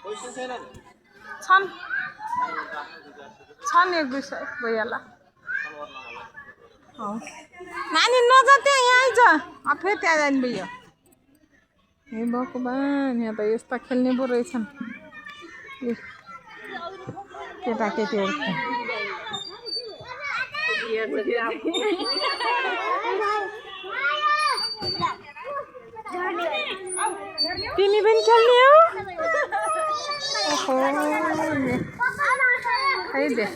छन् छन् एक दुई सय भइहाल्ला नानी नजा त्यहाँ यहाँ आइज फेरि त्यहाँ जाने भइयो हे भगवान् यहाँ त यस्ता खेल्ने पो रहेछन् केटाकेटीहरू तिमी पनि खेल्ने हो खै दे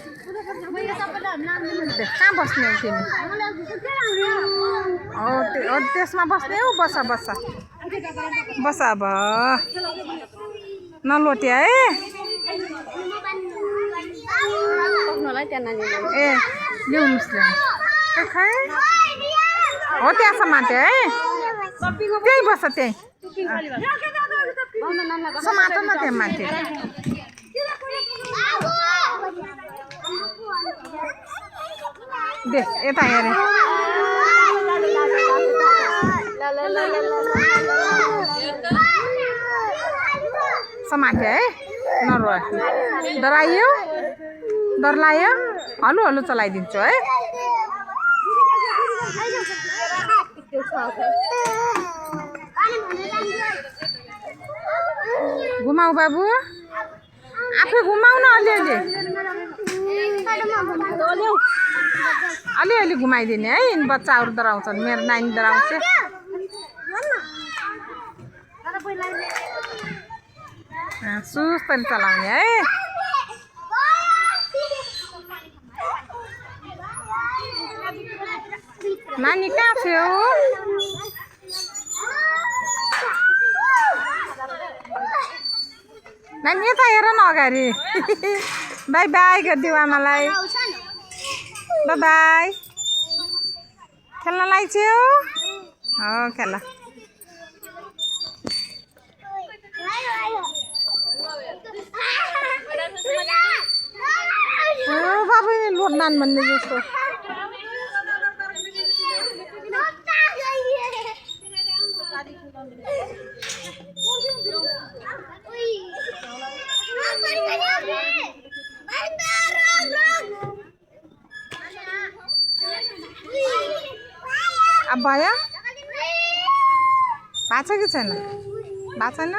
कहाँ बस्ने हो तिमी त्यसमा बस्ने हो बस बस बस अब नलोट्या है ए ल्याउनुहोस् खै हो त्यहाँसम्म है त्यही बस त्यही समातो न त्यहाँ माथि दे यता हेरे समाते है नरो डराइयो डर लाग्यो हल्लु हल्लु चलाइदिन्छु है घुमाऊ बाबु आफै घुमाऊ न अलिअलि घुमाइदिने है बच्चाहरू डराउँछन् मेरो नानी डराउँछ सुस्तरी चलाउने है नानी कहाँ थियो नानी यता हेर न अगाडि बाई बाई गरिदिऊ आमालाई बाई बाई खेल्नलाई थियो हो खेल बाबु लोड्नान् भन्ने जस्तो अब भयो भएको छ कि छैन भएको छैन